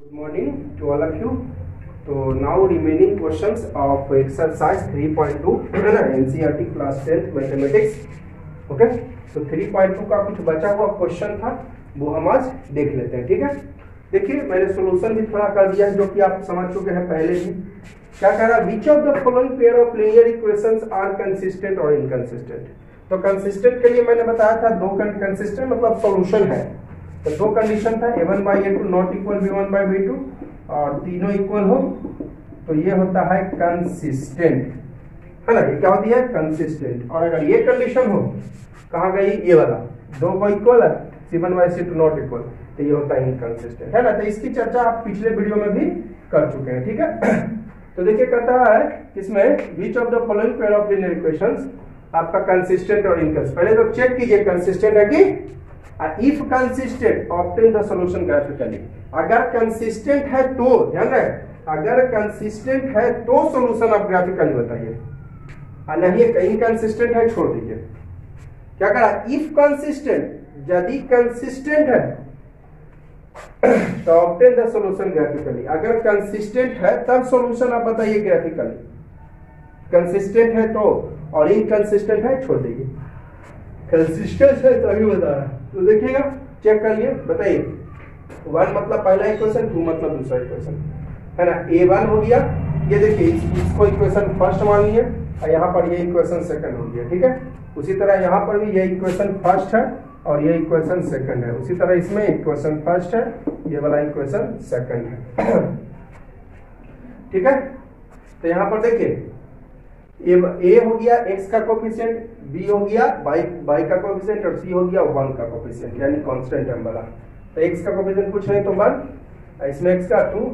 Good morning to all of you. So now remaining questions of exercise 3.2 NCERT class 10th mathematics. Okay, तो 3.2 का कुछ बचा हुआ question था, वो हम आज देख लेते हैं। ठीक है, देखिए मैंने सॉल्यूशन भी थोड़ा कर दिया है जो कि आप समझ चुके हैं पहले ही। क्या कह रहा है, which of the following pair of linear equations are consistent और इनकंसिस्टेंट। तो कंसिस्टेंट के लिए मैंने बताया था दो कंसिस्टेंट मतलब सॉल्यूशन है, तो दो कंडीशन था a1/a2 नॉट इक्वल b1/b2 और तीनों इक्वल हो तो ये होता है कंसिस्टेंट, है ना। ये क्या होती है, कंसिस्टेंट। और अगर ये कंडीशन हो, कहाँ गई ये वाला, दो को इक्वल है c1/c2 नॉट इक्वल, तो ये होता है इनकंसिस्टेंट, है ना। तो इसकी चर्चा आप पिछले वीडियो में भी कर चुके हैं। ठीक है, तो देखिए कहता है इसमें विच of the following pair of linear equations आपका कंसिस्टेंट और इनकंसिस्टेंट। पहले तो चेक कीजिए कंसिस्टेंट है कि if consistent obtain the solution graphically. अगर कंसिस्टेंट है तो ध्यान रहे, अगर कंसिस्टेंट है तो सॉल्यूशन आप ग्राफिकली बताइए, और नहीं इनकंसिस्टेंट है छोड़ दीजिए। क्या करा, इफ कंसिस्टेंट, यदि कंसिस्टेंट है तो ऑब्टेन द सॉल्यूशन ग्राफिकली। अगर कंसिस्टेंट है तब सॉल्यूशन आप बताइए ग्राफिकली। कंसिस्टेंट है तो, और इनकंसिस्टेंट है छोड़ दीजिए। कंसिस्टेंट है तो अभी बता रहा, तो देखिएगा चेक कर लिए, बताइए। 1 मतलब पहला इक्वेशन, 2 मतलब दूसरा इक्वेशन, है ना। a1 हो गया, ये देखिए इसको इक्वेशन फर्स्ट मान लिए, और यहाँ पर ये इक्वेशन सेकंड हो गया। ठीक है, उसी तरह यहाँ पर भी ये इक्वेशन फर्स्ट है और ये इक्वेशन सेकंड है। उसी तरह इसमें इक्वेशन फर्स्ट है, ये वाला इक्वेशन सेकंड है। ठीक है, तो यहाँ पर देखिए ए हो गया x का कोफिशिएंट, b हो गया y का कोफिशिएंट, और c हो गया 1 का कोफिशिएंट, यानी कांस्टेंट टर्म वाला। तो x का कोफिशिएंट कुछ नहीं तो 1, इसमें x का 2,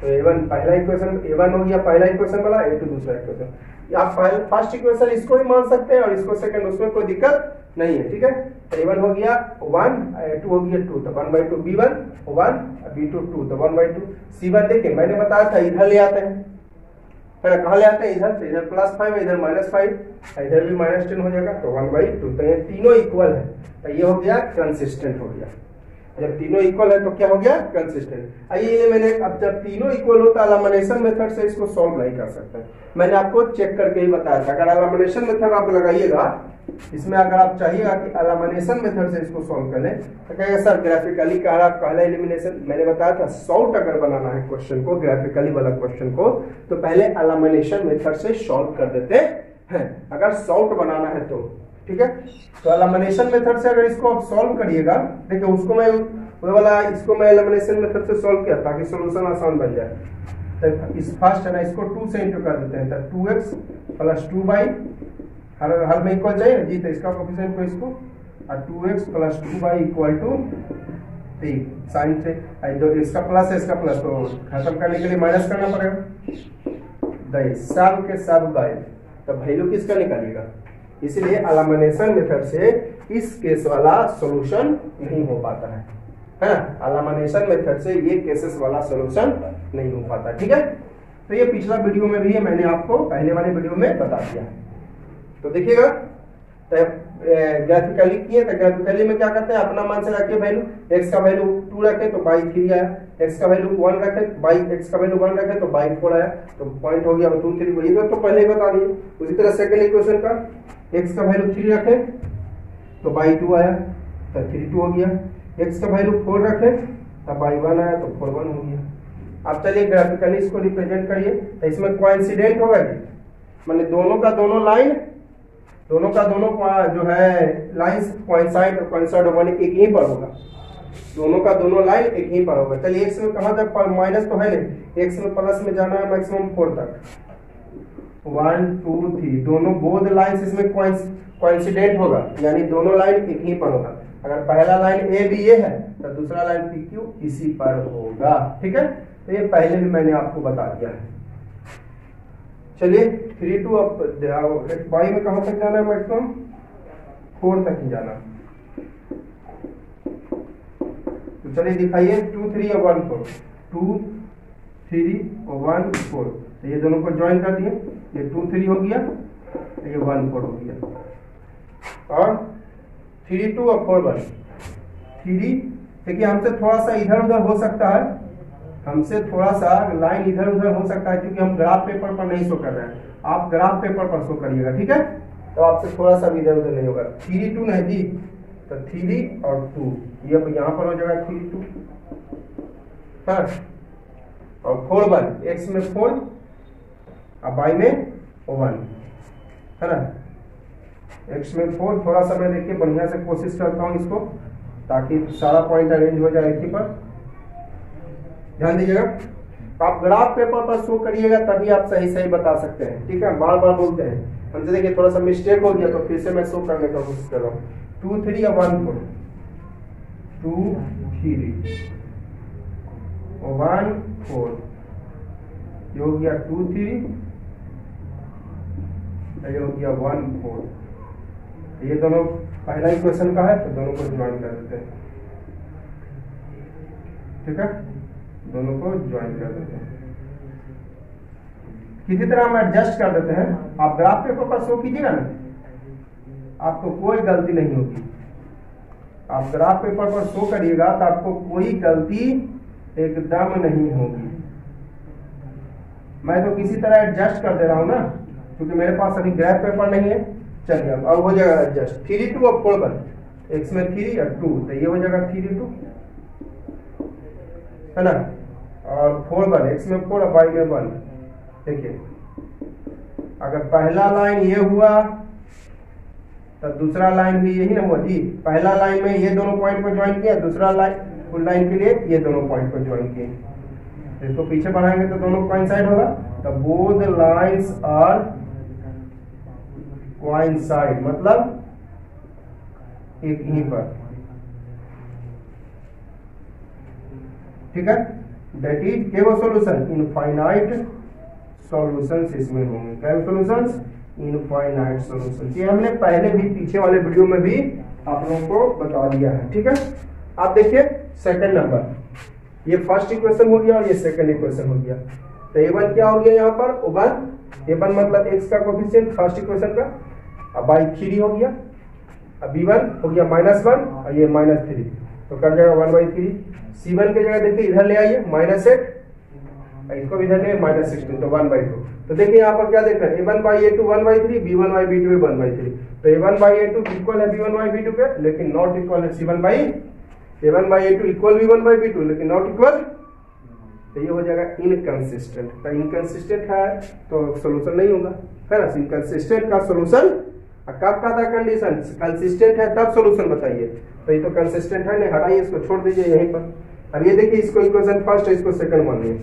तो a1 पहला इक्वेशन, a1 हो गया पहला इक्वेशन वाला, a2 दूसरा इक्वेशन। आप फर्स्ट इक्वेशन इसको भी मान सकते हैं और इसको सेकंड, उसमें कोई दिक्कत नहीं है। ठीक है, a1 हो गया 1, a2 हो गया 2, तो 1/2 b1 1, b2 2, तो 1/2 c1। देखिए मैंने बताया था इधर ले आते हैं, है ना। कहाँ ले आते हैं, इधर, तो इधर +5 है, इधर -5, इधर भी -10 हो जाएगा, तो 1/2। तो ये तीनों इक्वल है, तो ये हो गया कंसिस्टेंट हो गया। जब तीनों इक्वल है तो क्या हो गया, कंसिस्टेंट। आइए मैंने, अब जब तीनों इक्वल होता है एलिमिनेशन मेथड से इसको सॉल्व नहीं कर सकते। मैंने आपको चेक करके ही बताया था। अगर एलिमिनेशन मेथड आप लगाइएगा इसमें, अगर आप चाहिएगा कि एलिमिनेशन मेथड से इसको सॉल्व कर लें, तो कहेगा सर ग्राफिकली कह रहा आप पहला एलिमिनेशन। मैंने बताया था सॉल्व अगर बनाना है क्वेश्चन को, ग्राफिकली वाला क्वेश्चन को, तो पहले एलिमिनेशन मेथड से सॉल्व कर देते हैं अगर सॉल्व बनाना है तो। ठीक है, तो एलिमिनेशन मेथड से अगर इसको आप सॉल्व करिएगा, देखिए उसको मैं वो वाला, इसको मैं एलिमिनेशन मेथड से सॉल्व किया ताकि सॉल्यूशन आसान बन जाए। तो इस फर्स्ट है ना, इसको 2 से इंटू कर देते हैं, तो 2x + 2y, हर में इक्वल चाहिए जी, तो इसका कोफिशिएंट को इसको, और 2x + 2y = 3 साइन से, इसका प्लस है इसका प्लस, तो खत्म करने के लिए माइनस करना पड़ेगा। सब के सब गायब, तो वैल्यू किसका निकालिएगा। इसलिए एलिमिनेशन मेथड से इस केस वाला सॉल्यूशन नहीं हो पाता है ना। एलिमिनेशन मेथड से ये केसेस वाला सॉल्यूशन नहीं हो पाता। ठीक है, तो ये पिछला वीडियो में भी है, मैंने आपको पहले वाले वीडियो में बता दिया। तो देखिएगा, तो ग्राफिकली किए, तो ग्राफिकली में क्या करते हैं, अपना मान से रखिए वैल्यू, x का वैल्यू 2 रखे तो y 3 आया, x का वैल्यू 1 रखे, x का वैल्यू 1 रखे तो y 4 आया, तो पॉइंट हो गया 2 3, ये तो पहले ही बता दिए। उसी तरह सेकंड इक्वेशन का x का वैल्यू 3 रखे तो y 2 आया, तो 3 2 हो गया। x का वैल्यू 4 रखे तो y 1 आया, तो 4 1 हो गया। अब चलिए ग्राफिकली इसको रिप्रेजेंट करिए, तो इसमें कोइंसिडेंट होगा, माने दोनों का दोनों लाइन, दोनों का दोनों जो है लाइंस कोइंसाइड और कोइंसाइड होने एक ही पर होगा, दोनों का दोनों लाइन एक ही पर होगा। चलिए x में कहाँ तक माइनस तो है नहीं, x में प्लस में जाना है मैक्सिमम 4 तक, 1 2 3, दोनों बोथ लाइंस इसमें कोइंसिडेंट होगा, यानी दोनों लाइन एक ही पर होगा। अगर पहला लाइन ए बी ए है तो दूसरा लाइन पी क्यू इसी पर होगा। ठीक है, तो ये पहले भी मैंने आपको बता दिया है। चलिए 3 2 अब y में कहां तक जाना है, मैक्सिमम 4 तक ही जाना। तो चलिए दिखाइए, 2 3 और 1 4, 2 3 और 1 4, तो ये दोनों को ज्वाइन कर दिए, ये 2 3 हो गया, ये 1 4 हो गया, और 3 2 और 4 1 3। देखिए हमसे थोड़ा सा इधर उधर हो सकता है, हमसे थोड़ा सा लाइन इधर उधर हो सकता है क्योंकि हम ग्राफ पेपर पर नहीं शो कर रहे हैं, आप ग्राफ पेपर पर शो करिएगा, ठीक है। तो आपसे थोड़ा सा भी इधर उधर नहीं होगा। 3 2 नहीं जी, तो 3 और 2 ये अब यहाँ पर हो जाएगा 3 2, हाँ, और 4 1, x में 4 और y में 1, है ना। x में 4, थोड़ा सा मैं देखिए बढ़िया से कोशिश करता हूँ इसको, ताकि सारा पॉइंट अरेंज हो जाए एक ही पर। ध्यान दीजिएगा, आप ग्राफ पेपर पर शो करिएगा तभी आप सही सही बता सकते हैं, ठीक है। बार बार बोलते हैं हमसे, देखिए थोड़ा सा मिस्टेक हो गया तो फिर से मैं शो करने का कोशिश कर रहा हूँ। 2 3 या 1 4, 2 3 1 4, ये हो गया 2 3, ये हो गया 1 4। ये दोनों पहला इक्वेशन का है तो दोनों को ज्वाइन कर देते हैं, ठीक है, दोनों को ज्वाइन कर देते हैं। किसी तरह हम एडजस्ट कर देते हैं। आप ग्राफ पेपर पर शो कीजिएगा ना, आपको कोई गलती नहीं होगी। आप ग्राफ पेपर पर शो करिएगा तो आपको कोई गलती एकदम नहीं होगी। मैं तो किसी तरह एडजस्ट कर दे रहा हूं ना, क्योंकि मेरे पास अभी ग्राफ पेपर नहीं है। चलिए अब हो जाएगा एडजस्ट। 3 2 और 4 1, x में 3 और 2, तो ये हो जाएगा 3 2, है ना, और 4 1, x में 4 और y में 1। देखिए अगर पहला लाइन ये हुआ तो दूसरा लाइन भी यही ना हुआ जी। पहला लाइन में ये दोनों पॉइंट को ज्वाइन किया, दूसरा लाइन फुल लाइन के लिए ये दोनों पॉइंट को ज्वाइन किए। इसको पीछे बढ़ाएंगे तो दोनों कोइंसाइड होगा, तो बोथ लाइंस आर कोइंसाइड, मतलब एक ही पर, ठीक है। दैट इज केवल सॉल्यूशन, इनफाइनाइट सॉल्यूशंस इसमें होंगे। क्या सॉल्यूशंस? Infinite solutions. ये हमने पहले भी पीछे वाले वीडियो में भी आप लोगों को बता दिया है, ठीक है। आप देखिए सेकंड नंबर, ये फर्स्ट इक्वेशन हो गया और ये सेकंड इक्वेशन हो गया। तो a1 क्या हो गया यहाँ पर? 1, a1 मतलब x का कोफिशिएंट फर्स्ट इक्वेशन का, अब बाई 3 हो गया, अब b1 हो गया -1 और ये -3, तो कट जाएगा 1/3। c1 की जगह देखिए इधर ले आइए -8, इसको भी इधर ले -16, तो 1/2। तो देखिए यहाँ पर क्या देख रहे हैं, a1/a2 1/3, b1/b2 1/3। तो a1/a2 इक्वल है b1/b2 के, लेकिन नॉट इक्वल है a1/a2 इक्वल b1/b2, लेकिन नॉट इक्वल, तो ये हो जाएगा इनकंसिस्टेंट। तो इनकंसिस्टेंट है तो सोल्यूशन नहीं होगा, है ना। इनकंसिस्टेंट का सोल्यूशन कब का था कंडीशन? कंसिस्टेंट है तब सोल्यूशन बताइए। तो ये तो कंसिस्टेंट है नहीं, हटाइए इसको, छोड़ दीजिए यहीं पर। अब ये देखिए इसको इक्वेशन फर्स्ट है, इसको सेकंड मान लीजिए।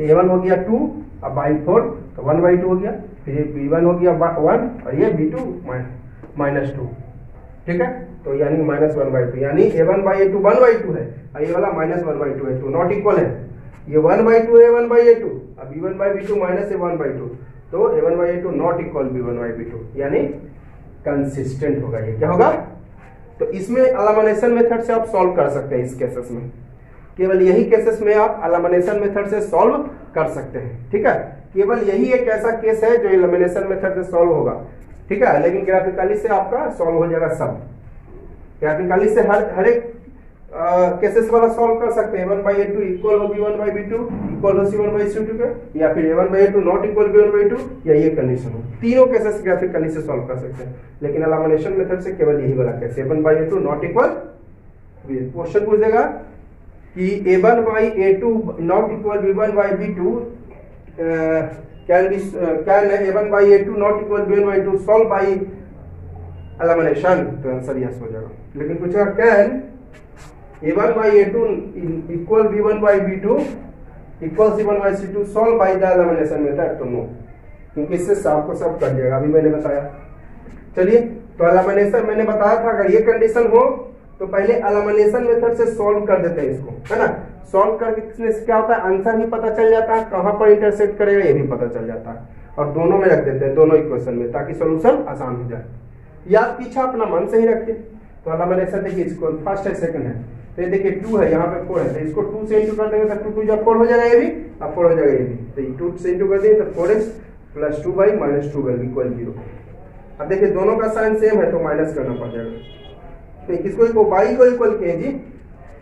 a1 हो गया 2 अब बाई 4, तो 1/2 हो गया, फिर ये b1 हो गया 1 और ये b2 -2, ठीक है। तो यानी -1/2, यानी a1/a2 1/2 है और ये वाला -1/2 है, तो नॉट इक्वल है। ये 1/2 है a1/a2, अब b1/b2 -a1/2, तो a1/a2 नॉट इक्वल b1/b2, यानी कंसिस्टेंट होगा। ये क्या होगा? तो इसमें एलिमिनेशन मेथड से आप सॉल्व कर सकते हैं। इस केसेस में, केवल यही केसेस में आप एलिमिनेशन मेथड से सॉल्व कर सकते हैं, ठीक है। केवल यही एक ऐसा केस है जो एलिमिनेशन मेथड से सॉल्व होगा, ठीक है। लेकिन ग्राफिकली से आपका सॉल्व हो जाएगा सब। ग्राफिकली से हर एक केसेस वाला सॉल्व कर सकते हैं। a1/a2 इक्वल हो b1/b2 इक्वल हो c1/c2 के, या फिर a1/a2 नॉट इक्वल b1/2, या ये कंडीशन हो। तीनों केसेस ग्राफिकली से सॉल्व कर सकते हैं, लेकिन एलिमिनेशन मेथड से केवल यही वाला case a1/a2 not equal. Question पूछेगा कि a1/a2 not equal b1/b2 can a1/a2 not equal b1/2 solve by elimination, तो आंसर यस हो जाएगा। लेकिन पूछेगा can a1/a2 equal b1/b2 equal c1/c2 solve by the elimination method, तो नो, क्योंकि इससे सब को सब कर जाएगा। अभी मैंने बताया। चलिए, तो एलिमिनेशन मैंने बताया था, अगर ये कंडीशन हो तो पहले एलिमिनेशन मेथड से सॉल्व कर देते हैं इसको, है ना। सॉल्व करने से क्या होता है, आंसर भी पता चल जाता है, कहां पर इंटरसेक्ट करेगा ये भी पता चल जाता है, और दोनों में रख देते हैं, दोनों इक्वेशन में, ताकि सॉल्यूशन आसान हो जाए। या पीछा अपना मन से ही रखिए। तो एलिमिनेशन देखिए, इसको फर्स्ट है सेकंड है, तो ये देखिए 2 है, यहाँ पे 4 है, तो इसको 2 से इंटू कर देंगे तो 2 2 4 हो जाएगा, ये भी अब 4 हो जाएगा ये भी। तो 2 से इंटू कर देंगे तो 4x + 2y - 2y इक्वल 0। अब देखिए दोनों का साइन सेम है तो माइनस करना पड़ जाएगा। तो किसको y को इक्वल किए जी,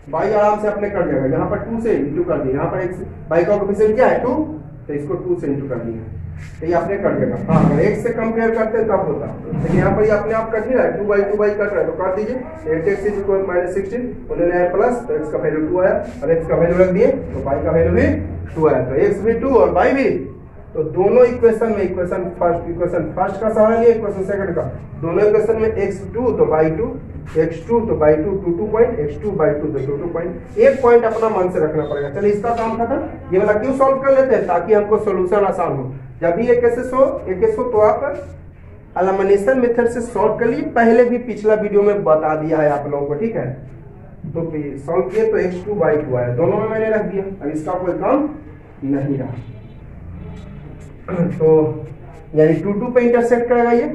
बाई आराम से अपने कट जाएगा, यहाँ पर 2 से इंटू कर दिया, यहाँ पर x बाई का कोएफिशिएंट क्या है 2, तो इसको 2 से इंटू कर दिया, तो ये अपने कट जाएगा। हाँ अगर x से कंपेयर करते हैं तब होता, लेकिन यहाँ पर ये अपने आप कट ही रहा है, 2 बाई कट रहा है, तो काट दीजिए। 8x इक्वल -16, उन्होंने आया प्लस, तो x का वैल्यू 2 आया, और x का वैल्यू रख दिए तो y का वैल्यू भी 2 आया, तो x भी 2 और y भी, तो दोनों इक्वेशन में, इक्वेशन फर्स्ट का सवाल है, इक्वेशन सेकंड का, दोनों इक्वेशन में x2 तो y2, x2 तो y2 2 पॉइंट, x2 y2 तो 2 पॉइंट, एक पॉइंट अपना मन से रखना पड़ेगा। चलिए इसका काम खत्म। ये वाला क्यों सॉल्व कर लेते हैं, ताकि हमको सॉल्यूशन आसान हो। जब भी एक ऐसे तो आप एलिमिनेशन मेथड से सॉल्व कर लिए, पहले भी पिछला वीडियो में बता दिया है आप लोगों को, ठीक है। तो सॉल्व किए तो x2 y2 आया, दोनों में मैंने रख दिया, अब इसका कोई काम नहीं रहा। तो यानी 2 पे इंटरसेक्ट करेगा ये,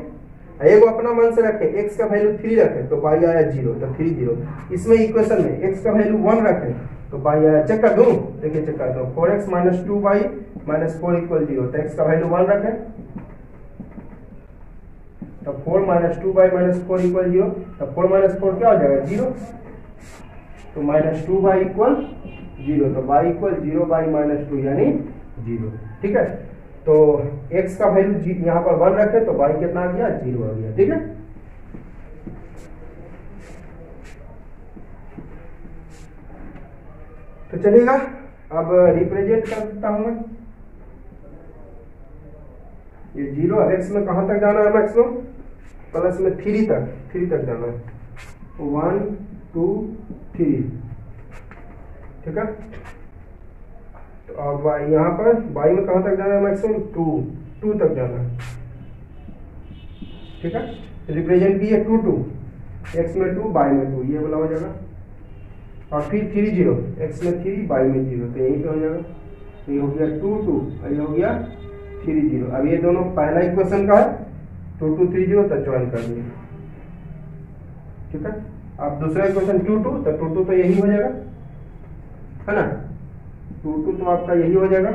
एगो अपना मन से रखे, x का वैल्यू 3 रखे तो y आया 0, तो 3 0। इसमें इक्वेशन में x का वैल्यू 1 रखे तो y आया, चेक कर दूं, देखिए चेक कर दो, 4x - 2y - 4 = 0, तो x का वैल्यू 1 रखे तो 4 - 2y - 4 = 0, तो 4 - 4 क्या हो जाएगा 0, तो -2y = 0, तो y = 0 by -2 यानी 0, ठीक है। तो x का वैल्यू यहाँ पर 1 रखे तो y कितना आ गया 0 आ गया, ठीक है। तो चलेगा, अब रिप्रेजेंट कर सकता हूं मैं ये 0, x में कहां तक जाना है मैक्सिमम, प्लस में 3 तक जाना है, 1 2 3, ठीक है। तो अब यहाँ पर y में कहां तक जाना है मैक्सिमम 2 तक जाना है, ठीक है। रिप्रेजेंट किए 2 2, x में 2 y में 2, ये वाला हो जाएगा, और फिर 3 0, x में 3 y में 0, तो यहीं पे हो जाएगा, तो ये हो गया 2 2 और ये हो गया 3 0। अब ये दोनों पहला इक्वेशन का है, 2 2 3 0, तो ज्वाइन कर दिए, ठीक है। अब दूसरा इक्वेशन 2 2, तो 2 2 तो यही हो जाएगा, है ना, 2 2 तो आपका यही हो जाएगा,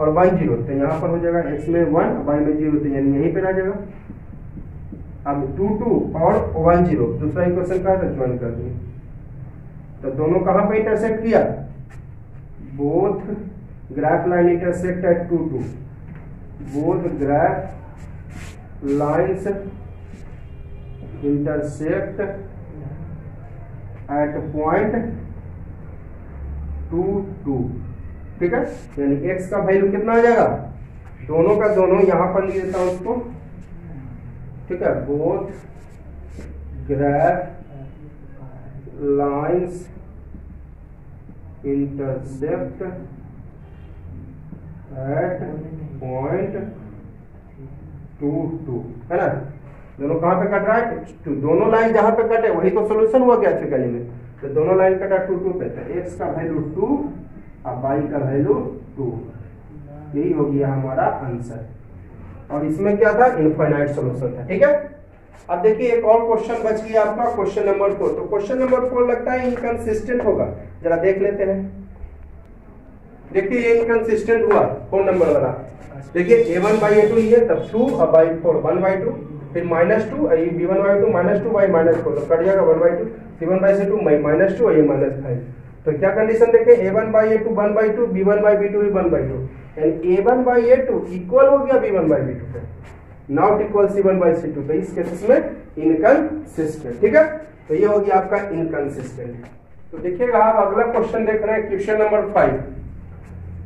और y 0 तो यहाँ पर हो जाएगा, x में 1 y में 0, तो यानी यहीं पे आ जाएगा। अब 2 2 और 1 0 दूसरा इक्वेशन का है, तो ज्वाइन कर दिए, तो दोनों कहां पे इंटरसेक्ट किया, both graph line intersect at 2 2, both graph lines intersect at point 2 2, ठीक है। यानी x का वैल्यू कितना आ जाएगा, दोनों का दोनों यहां पर ले लेता हूं उसको, ठीक है, both graph lines intersect at point 2 2, है ना। दोनों कहां पे कट रहा है, दोनों लाइन जहां पे कटे वही तो सॉल्यूशन हुआ क्या एक्चुअली में, तो दोनों लाइन कटा 2 2 पे, तो x का वैल्यू 2 और y का वैल्यू 2, यही हो गया हमारा आंसर। और इसमें क्या था, इनफाइनाइट सॉल्यूशन था, ठीक है। अब देखिए एक और क्वेश्चन बच गया आपका, क्वेश्चन नंबर 4। तो क्वेश्चन नंबर 4 लगता है इनकंसिस्टेंट होगा, जरा देख लेते हैं। देखिए ये इनकंसिस्टेंट हुआ 4 नंबर वाला, देखिए a1/a2 ये तब 2 और by 4 1/2, फिर -2 ये b1/2 -2 by -4, तो कट जाएगा 1/2, c1/c2 -2 और ये -5। तो क्या कंडीशन देखें, a1/a2 1/2, b1/b2 भी 1/2, यानी a1/a2 इक्वल हो गया b1/b2 पे, नॉट इक्वल c1/c2, तो इस केस में इनकंसिस्टेंट, ठीक है। तो ये हो गया आपका इनकंसिस्टेंट। तो देखिएगा आप अगला क्वेश्चन देख रहे हैं, question number 5,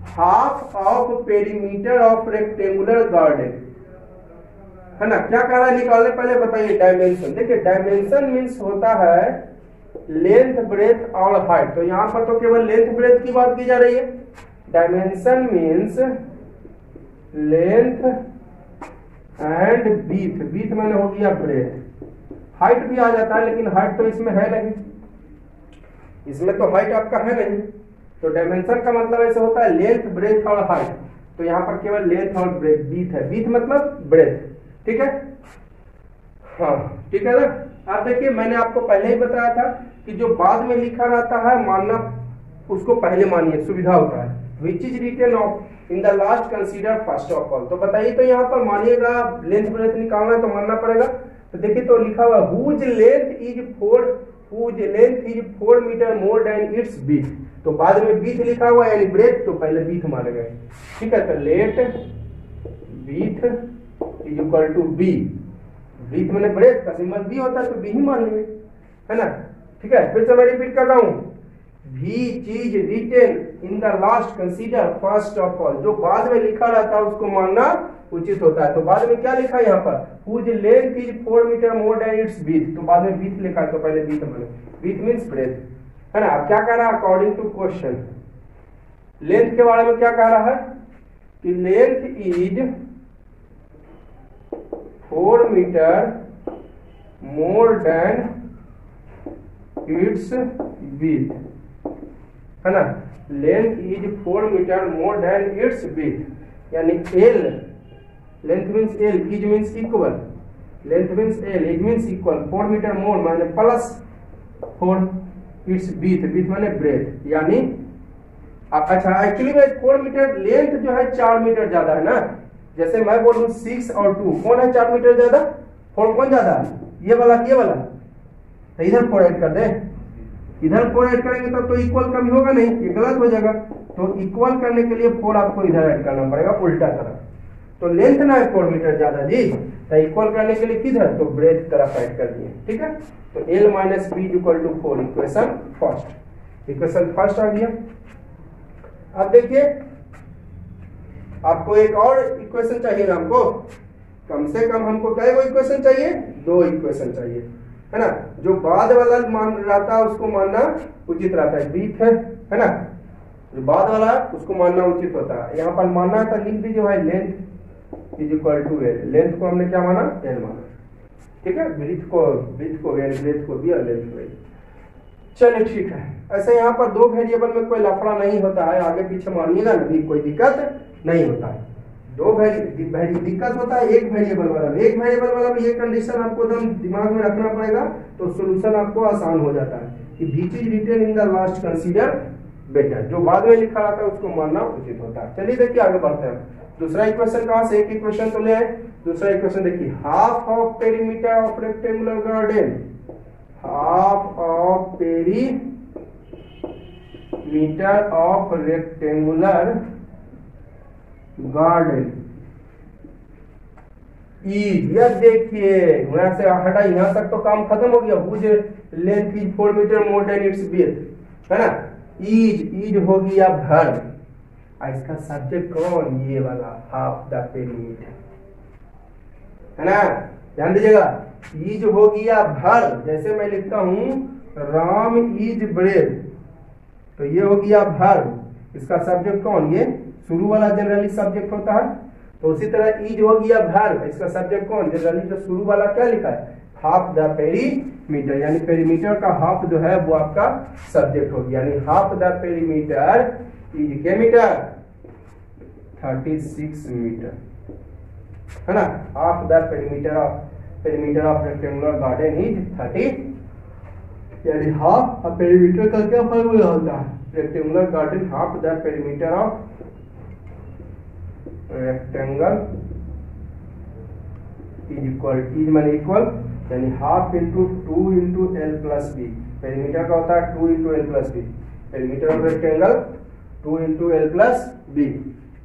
half of perimeter of rectangular garden, है ना। क्या कह रहा है निकालने, पहले बताइए डायमेंशन। देखिए डायमेंशन मीन्स होता है लेंथ ब्रेथ और हाइट, तो यहाँ पर तो केवल लेंथ ब्रेथ की बात की जा रही है। डायमेंशन मीन्स लेंथ एंड बीथ, बीथ मैंने हो गया ब्रेथ, हाइट भी आ जाता है लेकिन हाइट तो इसमें है नहीं, इसमें तो हाइट आपका है नहीं। तो डायमेंशन का मतलब ऐसे होता है लेंथ ब्रेथ और हाइट, तो यहाँ पर केवल लेंथ और ब्रेथ, बीथ है, बीथ मतलब ब्रेथ, ठीक है। हाँ ठीक है ना। आप देखिए मैंने आपको पहले ही बताया था कि जो बाद में लिखा रहता है मानना उसको पहले मानिए, सुविधा होता है। Which is written of in the last consider first of all, तो बताइए तो यहाँ पर मानिएगा लेंथ ब्रेथ निकालना है तो मानना पड़ेगा। तो देखिए तो लिखा हुआ whose length is whose length is 4 metre more than its width। तो बाद में width लिखा हुआ है यानी breadth, तो पहले width माने गए। ठीक है, तो let width is equal to b। width मैंने breadth का सिंबल b होता है तो b ही मान लेंगे, है ना। ठीक है, फिर से मैं रिपीट कर रहा हूँ, which is written in the last consider first of all। जो बाद में लिखा रहता है उसको मानना उचित होता है। तो बाद में क्या लिखा है यहाँ पर, whose length is 4 metre more than its width। तो बाद में width लिखा है तो पहले width माने, width means breadth, है ना। अब क्या कह रहा है, अकॉर्डिंग टू क्वेश्चन लेंथ के बारे में क्या कह रहा है कि length is 4 metre more than its width, है ना। Length is 4 metre more than its width, यानी L, length means L, is means equal, length means L, is means equal, 4 metre more माने प्लस 4, इट्स विड्थ, विड्थ माने breadth, यानी अच्छा actually में 4 metre length जो है 4 मीटर ज्यादा है ना। जैसे मैं बोलूं 6 और 2 कौन है 4 मीटर ज्यादा, 4 कौन ज्यादा है, ये वाला ये वाला, तो इधर 4 ऐड कर दे, इधर 4 ऐड करेंगे तो इक्वल कभी होगा नहीं, ये गलत हो जाएगा। तो इक्वल करने के लिए 4 आपको इधर ऐड करना पड़ेगा उल्टा तरफ। तो लेंथ ना है 4 मीटर ज्यादा जी, तो इक्वल करने के लिए किधर, तो ब्रेथ तरफ ऐड कर दिए। ठीक है, तो L minus B equal to 4, equation first, equation first आ गया। अब देखिए आपको एक और इक्वेशन चाहिए ना, हमको कम से कम हमको क्या इक्वेशन चाहिए, 2 इक्वेशन चाहिए, है ना। जो बाद वाला मान रहता है उसको मानना उचित रहता है, विड्थ है ना, जो बाद वाला उसको मानना उचित होता है। यहाँ पर मानना था, लिख दीजिए भाई length is equal to L, length को हमने क्या माना, एल माना। ठीक है, विड्थ को एल, ब्रेथ को बी और लेंथ को एल। चलिए ठीक है, ऐसे यहाँ पर 2 वेरिएबल में कोई लफड़ा नहीं होता है, आगे पीछे मानिएगा नहीं, कोई दिक्कत नहीं होता है। 2 दिक्कत होता है एक वेरिएबल वाला में, एक वेरिएबल वाला में ये कंडीशन आपको एकदम दिमाग में रखना पड़ेगा, तो सॉल्यूशन आपको आसान हो जाता है कि which is written in the last consider better, जो बाद में लिखा रहता है उसको मानना उचित होता है। चलिए देखिए आगे बढ़ते हैं। दूसरा इक्वेशन कहाँ से, एक इक्वेशन तो ले आए, दूसरा इक्वेशन देखिए, half of perimeter of rectangular garden, half of perimeter of rectangular garden is, यह देखिए यहाँ से हटा, यहाँ तक तो काम खत्म हो गया, मुझे length is 4 metre more than its width, है ना। इज हो गया भर, इसका सब्जेक्ट कौन, ये वाला हाफ द पेरीमीटर, है ना, ध्यान दीजिएगा। इज हो गया भर, जैसे मैं लिखता हूं राम इज ब्रेड, तो ये हो गया भर, इसका सब्जेक्ट कौन, ये शुरू वाला जनरली सब्जेक्ट होता है। तो उसी तरह इज हो गया भर, इसका सब्जेक्ट कौन, जनरली जो शुरू वाला क्या लिखा है, हाफ द पेरीमीटर, यानी पेरीमीटर का हाफ जो है वो आपका सब्जेक्ट हो गया, यानी half the perimeter is K metre, 36 metre, है ना। Half the perimeter of rectangular garden is 30, यानी हाफ पेरीमीटर का क्या फॉर्मूला होता है, rectangular garden half the perimeter of rectangle is equal, is माने इक्वल, यानी half into 2 into L plus B, perimeter का होता है 2 into L plus B, perimeter of rectangle 2 into L plus B,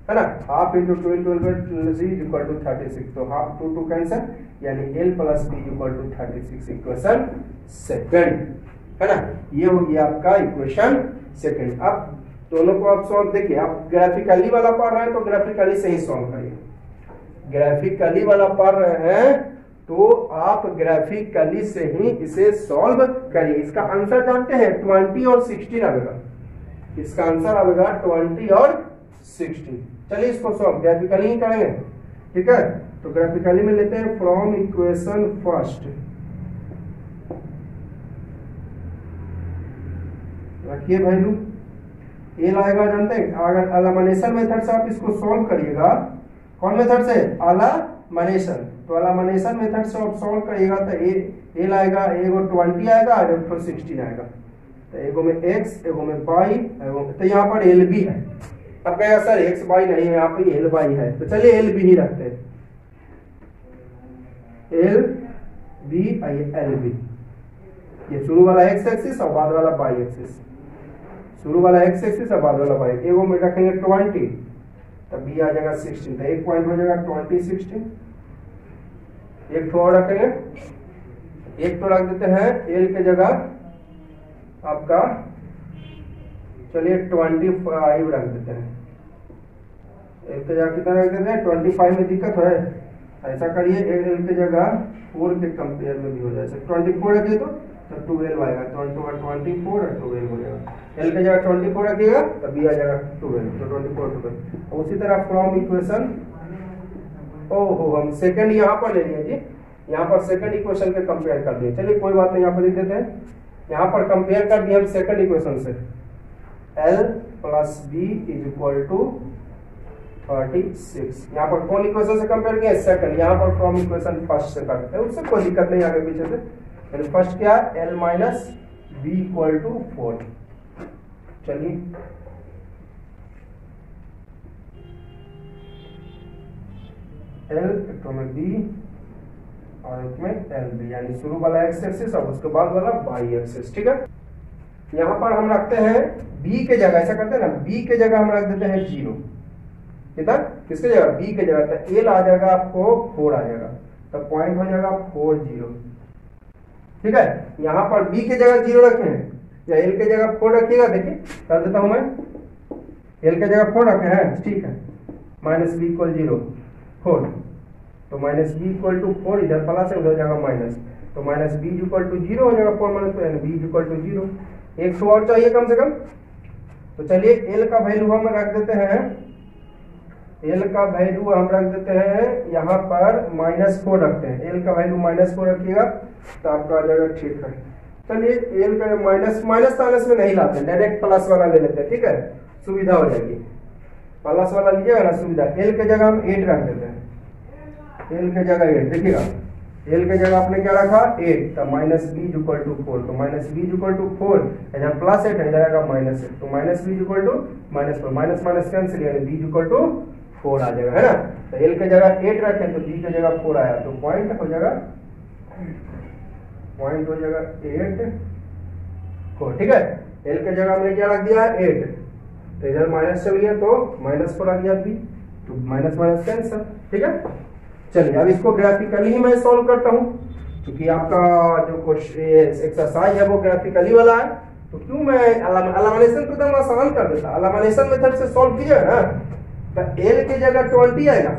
है ना। Half into 2 into L plus B is equal to 36, तो half 2 2 cancel, यानी L plus B equal to 36, equation second, है ना। ये हो गया आपका इक्वेशन सेकंड। अब दोनों को आप सॉल्व, देखिए आप ग्राफिकली वाला पढ़ रहे हैं तो ग्राफिकली से ही सॉल्व करिए, ग्राफिकली वाला पढ़ रहे हैं तो आप ग्राफिकली से ही इसे सॉल्व करिए। इसका आंसर जानते हैं 20 और 16 आएगा, इसका आंसर आएगा 20 और 16। चलिए इसको सॉल्व ग्राफिकली ही करेंगे, ठीक है। तो ग्राफिकली में लेते हैं फ्रॉम इक्वेशन फर्स्ट, रखिए वैल्यू ये लाएगा, जानते हैं अगर एलिमिनेशन मेथड से आप इसको सॉल्व करिएगा, कौन मेथड से, एलिमिनेशन, तो एलिमिनेशन मेथड से आप सॉल्व करिएगा तो ए लाएगा, एगो 20 आएगा और एगो 16 आएगा, तो एगो में x एगो में y, तो यहाँ पर एल बी है। अब कहेगा सर x y नहीं है, यहाँ पे एल वाई है, तो चलिए एल बी ही रखते हैं, एल बी, ये शुरू वाला एक्स एक्सिस और बाद वाला वाई एक्सिस, शुरू वाला एक्स एक्सिस और बाद वाला वाई। एगो में रखेंगे 20 तब बी आ जाएगा 16, तो एक पॉइंट हो जाएगा 20 16। एक तो और रखेंगे, एक तो रख देते हैं एल के जगह आपका, चलिए 25 रख देते हैं। एल के जगह कितना रख देते हैं 25 में दिक्कत है, ऐसा करिए एल के जगह 4 के कंपेयर में भी हो जाए, 24 रखिए तो 12 आएगा, 24 और 12 हो जाएगा। एल के जगह 24 रखिएगा तब बी आ जाएगा 12, तो 24 12। उसी तरह फ्रॉम इक्वेशन, ओहो हम सेकंड यहाँ पर ले लिए जी, यहाँ पर सेकंड इक्वेशन के कंपेयर कर दिए। चलिए कोई बात नहीं, यहाँ पर लिख देते हैं, यहाँ पर कंपेयर कर दिए हम सेकंड इक्वेशन से, L plus B is equal to 36। यहाँ पर कौन इक्वेशन से कंपेयर किया, सेकंड। यहाँ पर फ्रॉम इक्वेशन फर्स्ट से करते हैं, उससे कोई दिक्कत नहीं आगे पीछे से। फर्स्ट क्या है, L minus B equal to 4। चलिए L एक में B और एक में एल बी, यानी शुरू वाला एक्स एक्सिस और उसके बाद वाला वाई एक्सिस। ठीक है, यहाँ पर हम रखते हैं b के जगह, ऐसा करते हैं ना, b के जगह हम रख देते हैं 0। कितना, किसके जगह, b के जगह, तो एल आ जाएगा आपको 4 आ जाएगा, तो पॉइंट हो जाएगा 4 0। ठीक है, यहाँ पर b के जगह 0 रखे हैं या l के जगह 4 रखिएगा। देखिए कर देता हूं मैं, l के जगह 4 रखे हैं, ठीक है, माइनस बी इक्वल 0 4, तो माइनस बी इक्वल टू 4, इधर प्लस है उधर जाएगा माइनस, तो माइनस बी इक्वल टू 0 हो जाएगा, 4 माइनस बी इक्वल टू 0। एक तो और चाहिए कम से कम, तो चलिए एल का वैल्यू हम रख देते हैं, एल का वैल्यू हम रख देते हैं यहाँ पर -4 रखते हैं। एल का वैल्यू -4 रखिएगा तो आपका आ जाएगा, ठीक है। चलिए एल का माइनस में नहीं लाते, डायरेक्ट प्लस वाला ले लेते हैं, ठीक है, सुविधा हो जाएगी। प्लस वाला लीजिएगा ना, सुविधा। एल के जगह हम 8 रख देते हैं, एल के जगह 8, देखिएगा एल के जगह आपने क्या रखा 8, तो माइनस बी इक्वल टू 4, तो माइनस बी इक्वल टू 4, इधर प्लस 8 इधर आएगा माइनस 8, तो minus B equal to -4, minus minus cancel, यानी बी इक्वल टू 4 आ जाएगा, है ना। तो एल के जगह 8 रखें तो बी के जगह 4 आया, तो पॉइंट हो जाएगा 8 4। ठीक है, एल के जगह हमने क्या रख दिया 8, तो इधर माइनस चल गया तो -4 आ गया बी, तो माइनस माइनस कैंसिल। ठीक है, चलिए अब इसको ग्राफिकली ही मैं सॉल्व करता हूं, क्योंकि आपका जो एक्सरसाइज है वो ग्राफिकली वाला है, तो क्यों मैं एलिमिनेशन तो एकदम आसान कर देता। एलिमिनेशन मेथड से सॉल्व कीजिए ना, तो एल की जगह 20 आएगा।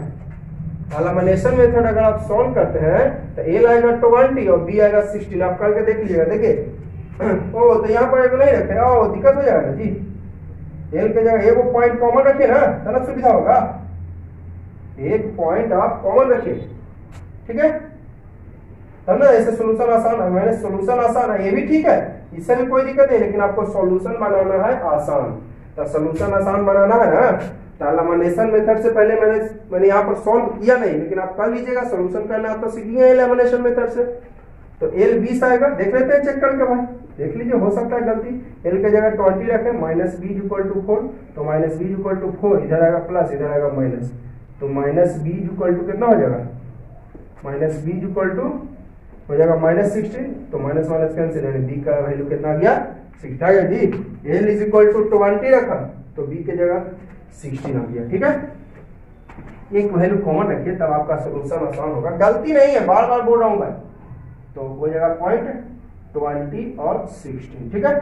एलिमिनेशन मेथड अगर आप सॉल्व करते हैं तो एल आएगा 20 और बी आएगा 16। आप करके देख लीजिएगा, देखिए ओ तो यहाँ पर नहीं रखे, ओ दिक्कत हो जाएगा जी। एल के जगह एक पॉइंट कॉमन रखे ना, तब सुविधा होगा, एक पॉइंट आप कॉमन रखिए, ठीक है, तब ना ऐसे सोल्यूशन आसान है। मैंने सोल्यूशन आसान है, ये भी ठीक है, इससे भी कोई दिक्कत नहीं, लेकिन आपको सोल्यूशन बनाना है आसान। तो सोल्यूशन आसान बनाना है ना, तो एलिमिनेशन मेथड से पहले मैंने यहाँ पर सॉल्व किया नहीं, लेकिन आप कर लीजिएगा। सोल्यूशन करना आप तो सीखिए एलिमिनेशन मेथड से। तो एल 20 आएगा, देख लेते हैं चेक करके भाई, देख लीजिए, हो सकता है गलती। एल के जगह 20 रखें, माइनस बी इक्वल टू 4, तो माइनस बी इक्वल टू 4, इधर आएगा प्लस, इधर आएगा माइनस, तो माइनस बी इक्वल टू कितना हो जाएगा, माइनस बी इक्वल टू हो जाएगा -16, तो माइनस माइनस कैंसिल, यानी बी का वैल्यू कितना आ गया 6 आ गया जी। एल इज इक्वल टू 20 रखा तो बी के जगह 16 आ गया। ठीक है, एक वैल्यू कॉमन रखिए तब आपका सोल्यूशन आसान होगा, गलती नहीं है, बार बार बोल रहा हूं मैं। तो हो जाएगा पॉइंट 20 और 16, ठीक है,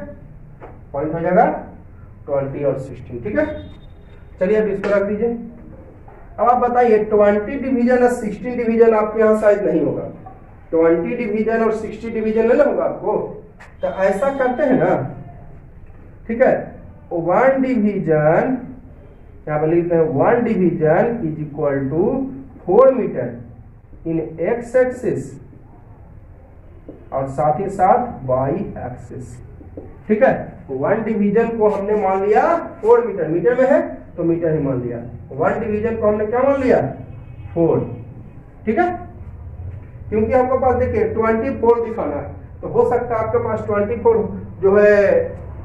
पॉइंट हो जाएगा 20 और 16, ठीक है। चलिए अब इसको रख दीजिए। अब आप बताइए 20 डिवीजन और 16 डिवीजन आपके यहाँ शायद नहीं होगा, 20 डिवीजन और 60 डिवीजन नहीं होगा आपको, तो ऐसा करते हैं ना, ठीक है, 1 डिवीजन यहाँ पर लिखते हैं 1 division is equal to 4 metre in X axis और साथ ही साथ वाई एक्सिस। ठीक है, 1 डिवीजन को हमने मान लिया 4 मीटर, मीटर में है तो मीटर ही मान लिया। 1 डिवीजन को हमने क्या मान लिया 4, ठीक है, क्योंकि आपके पास देखिए 24 दिखाना है, तो हो सकता है आपके पास 24 जो है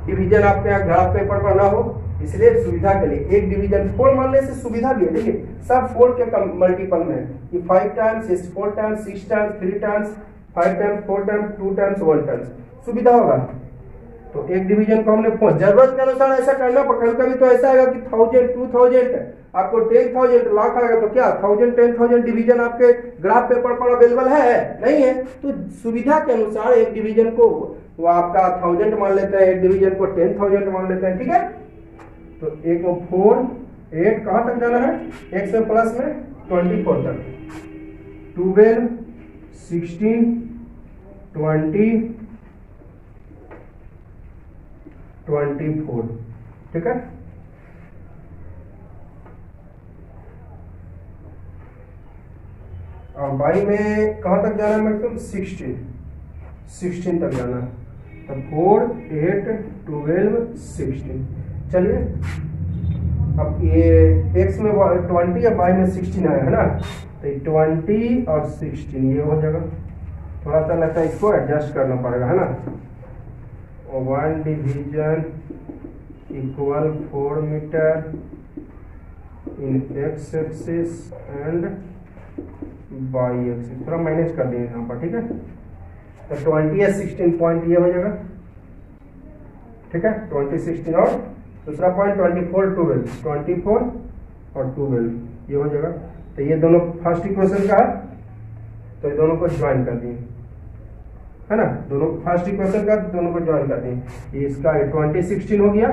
डिवीजन आपके यहाँ ग्राफ पेपर पर ना हो, इसलिए सुविधा के लिए एक डिवीजन 4 मानने से सुविधा भी है। देखिए सब 4 के मल्टीपल में है, ये 5 times, 4 times, 6 times, 3 times, 5 times, 4 times, 2 times, 1 times, सुविधा होगा। तो एक डिवीजन को हमने जरूरत के अनुसार ऐसा करना पड़ेगा। कभी तो ऐसा आएगा कि 1000 2000 आपको 10,000 लाख आएगा तो क्या 1000 10,000 डिवीजन आपके ग्राफ पेपर पर अवेलेबल है? नहीं है। तो सुविधा के अनुसार एक डिवीजन को वो आपका 1000 मान लेते हैं, एक डिवीजन को 10,000 मान लेते हैं, ठीक है। तो एक को 4 8 कहां तक जाना है, x में प्लस में 24 तक, 12 16 20 24, ठीक है। और y में कहां तक जाना है मैक्सिमम 16 तक जाना है। तो 4 8 12 16। चलिए अब ये x में 20 या y में 16 है ना, तो 20 और 16 ये हो जाएगा। थोड़ा सा लगता है इसको एडजस्ट करना पड़ेगा, है ना। 1 division equal 4 metre in x axis and y axis. थोड़ा मैनेज कर देंगे यहाँ पर, ठीक है। तो 20 या 16 पॉइंट ये हो जाएगा, ठीक है। 20 16 और दूसरा पॉइंट 24 12 और 12 ये हो जाएगा। तो ये दोनों फर्स्ट इक्वेशन का है, तो ये दोनों को ज्वाइन कर दिए, है ना। दोनों फर्स्ट इक्वेशन का दोनों को ज्वाइन कर दिए। ये इसका 20 16 हो गया,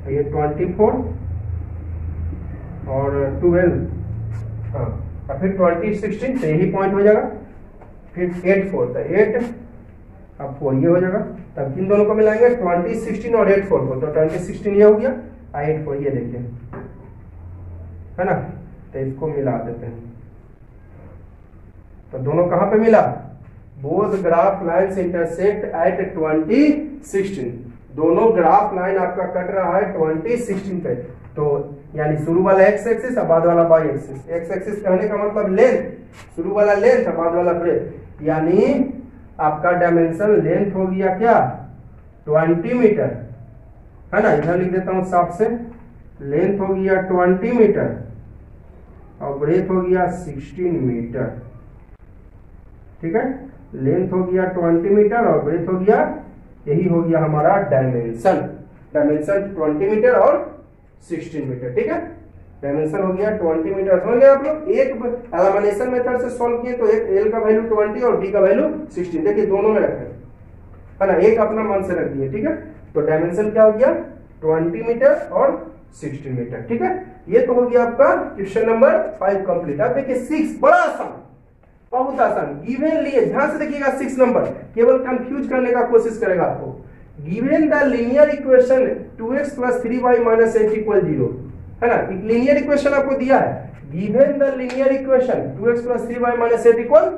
ये 24 और 12, हाँ, और फिर 20 16 तो यही पॉइंट हो जाएगा। फिर 8 4 तो 8 अब 4 ये हो जाएगा। तब इन दोनों को मिलाएंगे 20 16 और 8 4 को, तो 20 16 ये हो गया, 8 4 ये देखिए, है ना। तो इसको मिला देते हैं। तो दोनों कहां पे मिला, both graph lines intersect at 20 16। दोनों ग्राफ लाइन आपका कट रहा है 20 16 पे। तो यानी शुरू वाला x एक्सिस और बाद वाला y एक्सिस। x एक्सिस कहने का मतलब लेंथ, शुरू वाला लेंथ और बाद वाला ब्रेथ। यानी आपका डायमेंशन लेंथ हो गया क्या 20 मीटर, है ना। इधर लिख देता हूं साफ से, लेंथ हो गया 20 मीटर और ब्रेथ हो गया 16 मीटर, ठीक है। लेंथ हो गया 20 मीटर और ब्रेथ हो गया, यही हो गया हमारा डायमेंशन। डायमेंशन 20 मीटर और 16 मीटर, ठीक है। डायमेंशन हो गया 20 मीटर। समझ गए आप लोग। एक एलिमिनेशन मेथड से सॉल्व किए तो एक एल का वैल्यू 20 और डी का वैल्यू 16, देखिए दोनों में रखे, है ना। एक अपना मन से रख दिए, ठीक है। तो डायमेंशन क्या हो गया 20 मीटर और 16 मीटर, ठीक है। ये तो हो गया आपका क्वेश्चन नंबर 5 कंप्लीट। अब देखिए 6 बड़ा आसान, बहुत आसान। गिवन लिए, ध्यान से देखिएगा 6 नंबर, केवल कंफ्यूज करने का कोशिश करेगा आपको। Given the linear equation 2x + 3y - 8 = 0, है ना। एक लीनियर इक्वेशन आपको दिया है। Given the linear equation 2x + 3y - 8 =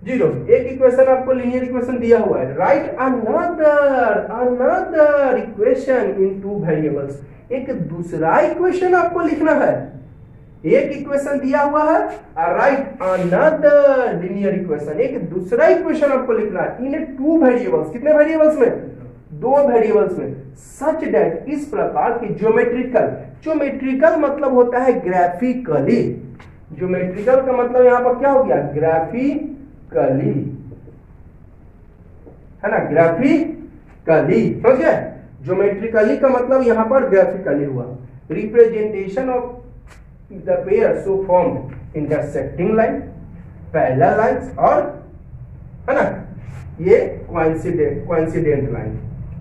0। एक इक्वेशन आपको लीनियर इक्वेशन दिया हुआ है। Right another equation in 2 variables. एक दूसरा इक्वेशन आपको लिखना है। एक इक्वेशन दिया हुआ है, राइट अनदर लीनियर इक्वेशन, एक दूसरा इक्वेशन आपको लिखना है इन 2 वेरिएबल्स। कितने वेरिएबल्स में, 2 वेरिएबल्स में। सच दैट, इस प्रकार की ज्योमेट्रिकल मतलब होता है ग्राफिकली। ज्योमेट्रिकल का मतलब यहां पर क्या हो गया, ग्राफिकली, है ना। ग्राफिकली, समझ गए। ज्योमेट्रिकली का मतलब यहां पर ग्राफिकली हुआ। Representation of the pair so formed intersecting line, parallel lines और, है ना, ये coincident line।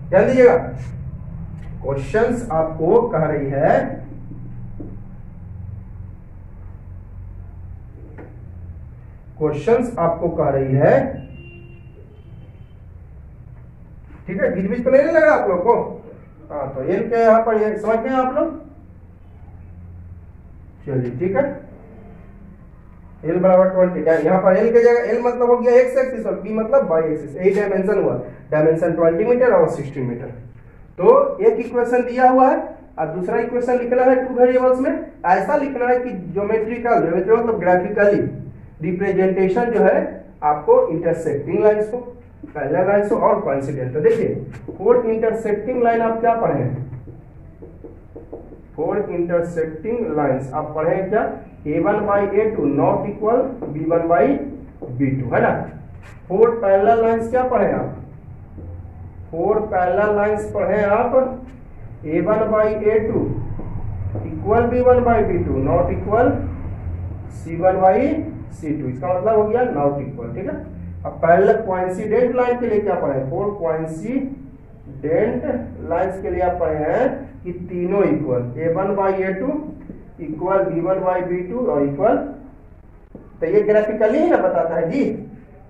ध्यान दीजिएगा, क्वेश्चंस आपको कह रही है ठीक है। बीच बीच को नहीं लगा आप लोग को, हाँ। तो एल के यहाँ पर ये समझ गए आप लोग, चलिए ठीक है। L बराबर 20, यहाँ पर L की जगह L मतलब हो गया x एक्सिस और B मतलब y एक्सिस। यही डायमेंशन हुआ, डायमेंशन 20 मीटर और 16 मीटर। तो एक इक्वेशन दिया हुआ है और दूसरा इक्वेशन लिखना है 2 वेरिएबल्स में। ऐसा लिखना है कि ज्योमेट्रिकल मतलब ग्राफिकली रिप्रेजेंटेशन जो है आपको इंटरसेक्टिंग लाइंस हो, पैरेलल लाइंस हो और कोइंसिडेंट। तो देखिए 4 इंटरसेक्टिंग लाइन आप क्या पढ़े हैं, 4 इंटरसेक्टिंग लाइंस आप पढ़े क्या, a1/a2 नॉट इक्वल b1/b2, है ना। 4 पैरेलल लाइंस क्या पढ़े आप? 4 पैरेलल लाइंस पढ़े आप A1 by A2 equal B1 by B2 not equal C1 by C2। इसका मतलब हो गया नॉट इक्वल। ठीक है, अब पैरेलल कोइंसिडेंट लाइन के लिए क्या पढ़े? 4 कोइंसिडेंट लाइंस के लिए आप पढ़े हैं कि तीनों equal A1 by A2 equal B1 by B2 और इक्वल, तो ये ग्राफिकली ही ना बताता है जी।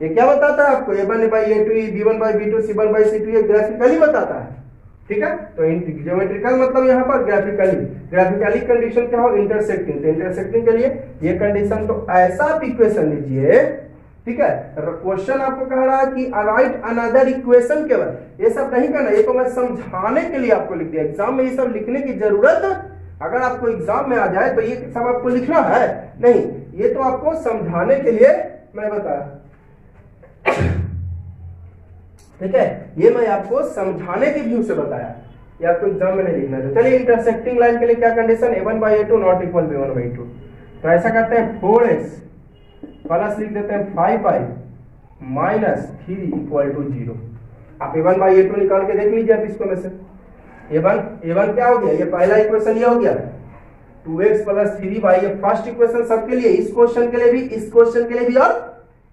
ये क्या बताता है आपको? A1 by A2 B1 by B2 C1 by C2 ये ग्राफिकली बताता है। ठीक है, तो ज्योमेट्रिकल मतलब यहाँ पर ग्राफिकली कंडीशन क्या हो? इंटरसेक्टिंग। तो इंटरसेक्टिंग के लिए ये कंडीशन, तो ऐसा आप इक्वेशन लीजिए। ठीक है, क्वेश्चन आपको कह रहा है कि राइट अनदर इक्वेशन केवल, ये सब नहीं करना, ये तो मैं समझाने के लिए आपको लिख दिया। एग्जाम में ये सब लिखने की जरूरत, अगर आपको एग्जाम में आ जाए तो ये सब आपको लिखना है नहीं, ये तो आपको समझाने के लिए मैं बताया। ठीक है, ये मैं आपको समझाने के व्यू से बताया, ये आपको एग्जाम में नहीं लिखना है। तो चलिए इंटरसेक्टिंग लाइन के लिए क्या condition? A1 by A2 not equal B1 by A2। तो ऐसा करते हैं 4x प्लस लिख देते हैं 5y माइनस 3 इक्वल टू 0। आप A1 by A2 निकाल के देख लीजिए आप इसको में से। A1 क्या हो गया? ये पहला इक्वेशन ये हो गया 2x प्लस 3y। ये फर्स्ट इक्वेशन सबके लिए, इस क्वेश्चन के लिए भी, इस क्वेश्चन के लिए भी और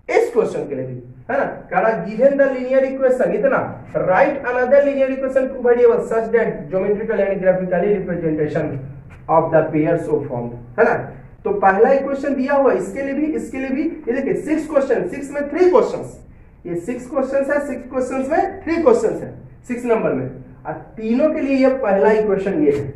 इस क्वेश्चन के लिए भी, है ना। कहा गिवन द लीनियर इक्वेशन इतना, right another linear equation two variables such that geometrical and graphically representation of the pair so formed, है ना। तो पहला इक्वेशन दिया हुआ इसके लिए भी, इसके लिए भी। ये देखिए 6 क्वेश्चन, 6 में 3 क्वेश्चंस, ये 6 क्वेश्चंस है, 6 क्वेश्चंस में 3 क्वेश्चंस है 6 नंबर में, और तीनों के लिए ये पहला इक्वेशन ये है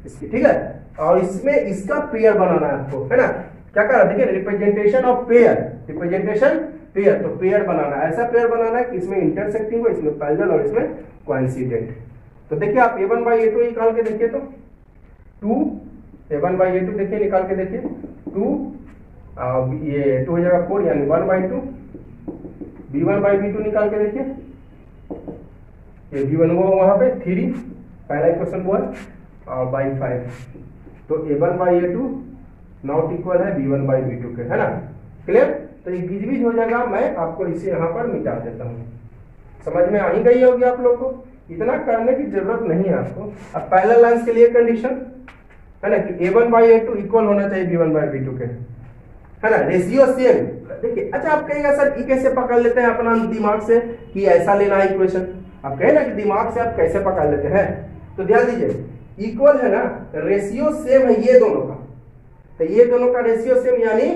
इसकी। ठीक है, और इसमें इसका पेयर बनाना है आपको, है ना। क्या कह रहा है? देखिए representation of pair, representation pair, तो पेयर बनाना है, ऐसा पेयर बनाना है कि इसमें इंटरसेक्टिंग हो, इसमें पैरेलल और इसमें कोइंसिडेंट। तो देखिए आप A1 by A2 निकाल के देखिए तो 2 A1 by A2 देखिए निकाल के देखिए 2, ये 2 जगह 4 यानी 1 by 2। B1 by B2 निकाल के देखिए, ये B1 वो वहां पे 3 पहला इक्वेशन वो है, और by 5। तो A1 by A2 not equal है B1 by B2 के, है ना। क्लियर? तो ये बीज हो जाएगा, मैं आपको इसे यहाँ पर मिटा देता हूँ। समझ में आ ही गई होगी आप लोग को, इतना करने की जरूरत नहीं है आपको। अब पैरेलल लाइंस के लिए कंडीशन है ना कि A1 by A2 इक्वल होना चाहिए B1 by B2 के, है ना। Ratio same. देखिए अच्छा आप कहेंगे सर ये कैसे पकड़ लेते हैं अपना दिमाग से कि ऐसा लेना है इक्वेशन? आप कहें ना कि दिमाग से आप कैसे पकड़ लेते हैं, तो ध्यान दीजिए इक्वल है ना, रेशियो सेम है ये दोनों का, तो ये दोनों का रेशियो सेम, यानी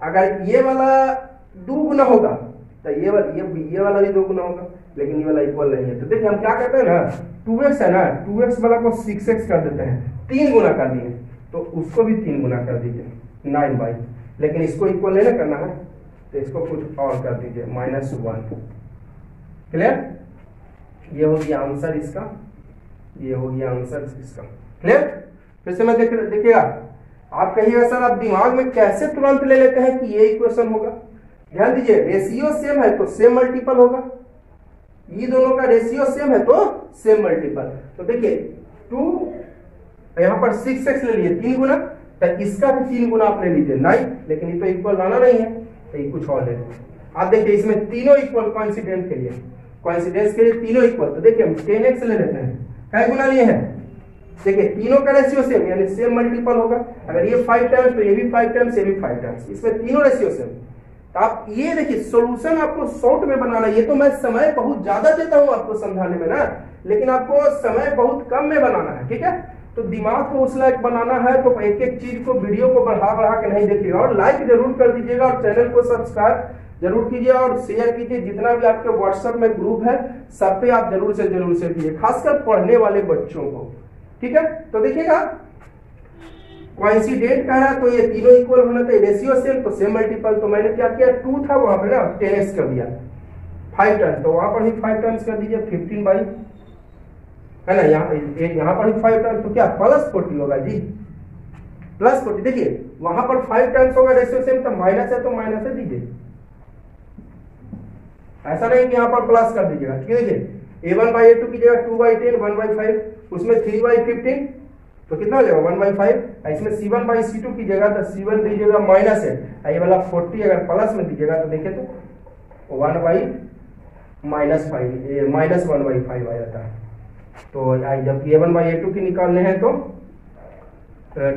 अगर ये वाला 2 गुना होगा तो ये वाला भी 2 गुना होगा, लेकिन ये वाला इक्वल नहीं है। तो देखिए हम क्या करते हैं ना, 2x है ना, 2x वाला को 6x कर देते हैं, 3 गुना कर दिए, तो उसको भी 3 गुना कर दीजिए 9y, लेकिन इसको इक्वल नहीं ना करना है, तो इसको कुछ और कर दीजिए -1। क्लियर? ये हो गया आंसर इसका, ये हो गया आंसर इसका। क्लियर? फिर से मैं देखिएगा, आप कहिएगा सर आप दिमाग में कैसे तुरंत ले लेते हैं कि ये इक्वेशन होगा? ध्यान दीजिए रेशियो सेम है तो सेम मल्टीपल होगा, ये दोनों का रेशियो सेम है तो सेम मल्टीपल। तो देखिए 2 यहाँ पर 6x ले लिए 3 गुना, तो इसका भी 3 गुना आप ले लीजिए 9, लेकिन ये तो इक्वल लाना नहीं है, तो ये कुछ और ले लीजिए। आप देखिए इसमें तीनों इक्वल कोइंसिडेंस के लिए, कोइंसिडेंस के लिए तीनों इक्वल, तो देखिए हम 10x ले लेते हैं, क्या गुना लिए हैं? देखिए तीनों का रेशियो सेम यानी सेम मल्टीपल होगा, अगर ये 5 टाइम्स तो ये भी 5 टाइम्स, ये भी 5 टाइम्स, इसमें तीनों रेशियो सेम। तो आप ये देखिए सॉल्यूशन आपको शॉर्ट में बनाना, ये तो मैं समय बहुत ज्यादा देता हूं आपको समझाने में ना, लेकिन आपको समय बहुत कम में बनाना है। ठीक है, तो दिमाग को उस लायक बनाना है तो एक एक चीज को, वीडियो को बढ़ा के नहीं देखिएगा, और लाइक जरूर कर दीजिएगा, और चैनल को सब्सक्राइब जरूर कीजिए, और शेयर कीजिए। जितना भी आपके व्हाट्सएप में ग्रुप है सब पे आप जरूर से कीजिए, खासकर पढ़ने वाले बच्चों को। ठीक है, तो देखिएगा कोइंसिडेंट कह रहा है तो ये तीनों इक्वल होना चाहिए, रेशियो सेम तो सेम मल्टीपल। तो मैंने क्या किया, 2 था वहां पे ना 10x कर दिया, 5 टाइम्स तो वहां पर ही 5 टाइम्स कर दीजिए 15 बाई, है ना। यहाँ पर ही 5 टाइम्स तो क्या +40 होगा जी, +40। देखिए वहां पर 5 टाइम्स होगा रेशियो सेम, तो माइनस है तो माइनस है दीजिए, ऐसा नहीं कि यहाँ पर प्लस कर दीजिएगा। ठीक है, देखिए A1 by A2 की जगह 2 by 10 1 by 5, उसमें 3 by 15 तो कितना हो जाएगा 1 by 5, इसमें C1 by C2 की जगह तो C1 दीजिएगा -8, ये वाला 40 अगर प्लस में दीजिएगा तो देखिए तो -1/5 आ जाता है। तो जब A1/A2 की निकालने हैं तो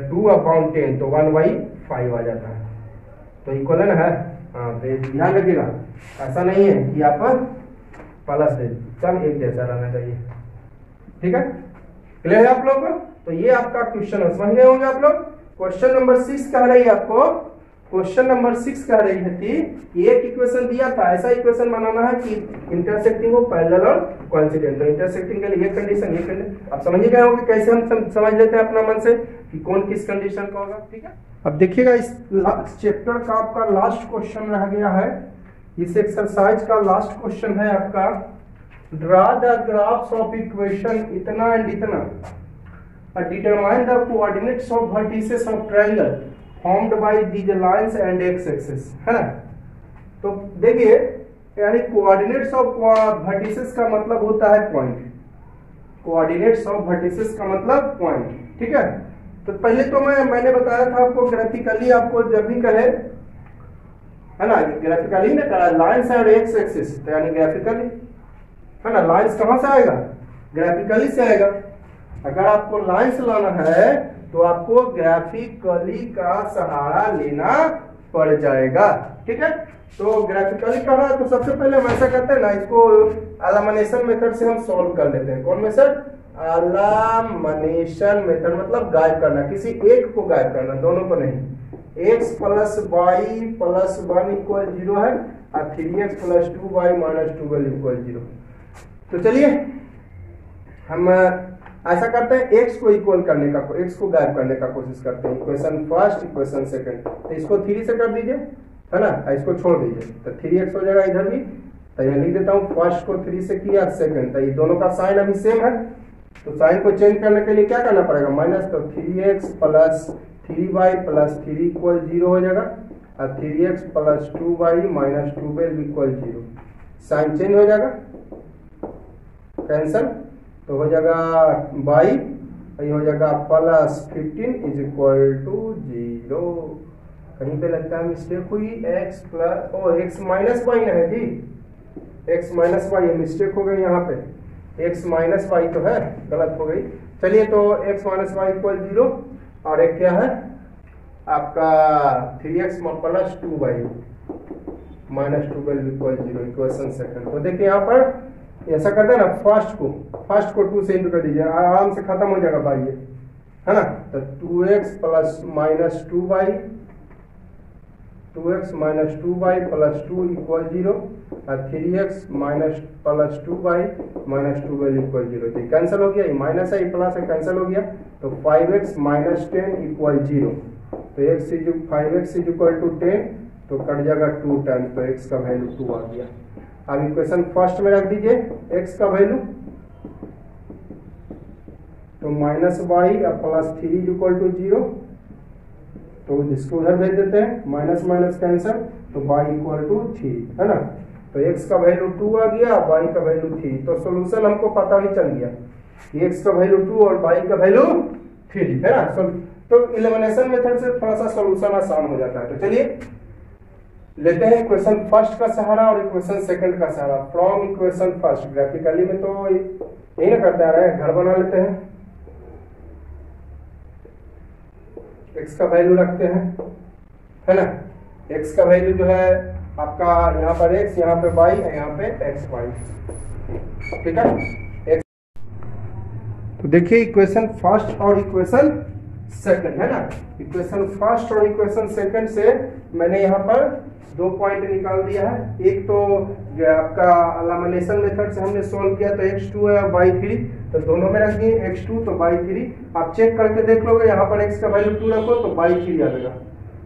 2/10 तो 1/5 आ जाता है। तो इक्वल है। हाँ, तो ध्यान रखिएगा, ऐसा नहीं है कि आप प्लस दे, सब एक जैसा रहना चाहिए। ठीक है, क्लियर है आप लोग को? तो ये आपका क्वेश्चन है, समझ गए होंगे आप लोग। क्वेश्चन नंबर 6 कह रही है आपको, क्वेश्चन नंबर 6 कह रही है कि एक इक्वेशन दिया था, ऐसा इक्वेशन बनाना है कि इंटरसेक्टिंग हो पैरेलल और कोइंसिडेंट। तो इंटरसेक्टिंग के लिए ये कंडीशन, ये कंडीशन आप समझ गए होंगे कैसे हम समझ लेते हैं अपना मन से कि कौन किस कंडीशन का होगा। ठीक है, अब देखिएगा इस चैप्टर का आपका लास्ट क्वेश्चन रह गया है, इस एक्सरसाइज का लास्ट क्वेश्चन है आपका, draw the graphs of equation इतना एंड इतना, determine the coordinates of vertices of triangle formed by these lines and X axis, है ना। तो देखिए, यानी कोऑर्डिनेट्स ऑफ वर्टिसेस का मतलब होता है पॉइंट, कोऑर्डिनेट्स ऑफ वर्टिसेस का मतलब पॉइंट। ठीक है, तो पहले तो मैंने बताया था आपको ग्राफिकली, आपको जब भी कहे, है ना, ग्राफिकली ना लाइंस और एक्स एक्सिस, तो यानी ग्राफिकली, है ना। लाइंस कहां से आएगा? ग्राफिकली से आएगा। अगर आपको लाइंस लाना है तो आपको ग्राफिकली का सहारा लेना पड़ जाएगा। ठीक है, तो ग्राफिकली करना है तो सबसे पहले हम ऐसा करते हैं ना, इसको एलिमिनेशन मेथड से हम सॉल्व कर लेते हैं। कौन मेथड? एलिमिनेशन मेथड, मतलब गायब करना, किसी एक को गायब करना, दोनों को नहीं। x + y + 1 = 0 है और 3x + 2y - 12 = 0। तो चलिए हम ऐसा करते हैं, x को इक्वल करने का, x को गायब करने का कोशिश करते हैं। इक्वेशन फर्स्ट, इक्वेशन सेकंड, तो इसको 3 से कर दीजिए, है ना, इसको छोड़ दीजिए, तो 3x हो जाएगा इधर भी। तो यहाँ लिख देता हूँ, फर्स्ट को 3 से किया, सेकंड, तो ये दोनों का साइन अभी सेम है, तो साइन को चेंज करने के लिए क्या करना पड़ेगा? माइनस, तो 3x + 3y + 3 = 0 हो जाएगा और 3x + 2y - 12 = 0। साइन चेंज हो जाएगा, कैंसल, तो हो जाएगा y, ये हो जाएगा +15 = 0। कहीं पे लगता है मिस्टेक हुई, x - y है जी, x - y मिस्टेक हो गई यहाँ पे, x - y तो है, गलत हो गई। चलिए, तो x - y = 0 और एक क्या है आपका 3x + 2y - 12 = 0, इक्वेशन सेकंड। तो देखिए यहाँ पर ऐसा करते हैं ना, फर्स्ट को 2 से इंटू कर दीजिए, आराम से खत्म हो जाएगा भाई ये, है ना। तो 2x + -2y, 2x - 2y + 2 = 0 और 3x - + 2y - 12 = 0। तो कैंसिल हो गया, ये माइनस है, ये प्लस है, कैंसिल हो गया। तो 5x - 10 = 0, तो 5x = 10, तो कट जाएगा 2 टाइम्स, तो x का वैल्यू 2 आ गया। अब इक्वेशन फर्स्ट में रख दीजिए x का वैल्यू, तो -y और +3 = 0, तो जिसको उधर भेज देते हैं, माइनस माइनस कैंसिल, तो y = 3, है ना। तो x का वैल्यू 2 आ गया, y का वैल्यू 3, तो सोल्यूशन हमको पता भी चल गया, x का वैल्यू 2 और y का वैल्यू 3, है ना। तो एलिमिनेशन मेथड से थोड़ा सा सोल्यूशन आसान हो जाता है। तो चलिए लेते हैं इक्वेशन फर्स्ट का सहारा और इक्वेशन सेकंड का सहारा। फ्रॉम इक्वेशन फर्स्ट, ग्राफिकली में तो यही ना करते आ रहे हैं, घर बना लेते हैं, x का वैल्यू रखते हैं, है ना। x का वैल्यू जो है आपका यहाँ पर x, यहाँ पे y, यहाँ पे xy, ठीक है। तो देखिए इक्वेशन फर्स्ट और इक्वेशन सेकंड, है ना। इक्वेशन फर्स्ट और इक्वेशन सेकंड से मैंने यहाँ पर 2 पॉइंट निकाल दिया है। एक तो आपका एलिमिनेशन मेथड से हमने सोल्व किया, तो x2 है और y3, तो दोनों में रख दिए x2 तो y3। आप चेक करके देख लोगे, यहाँ पर x का वैल्यू 2 रखो तो y3 आ जाएगा,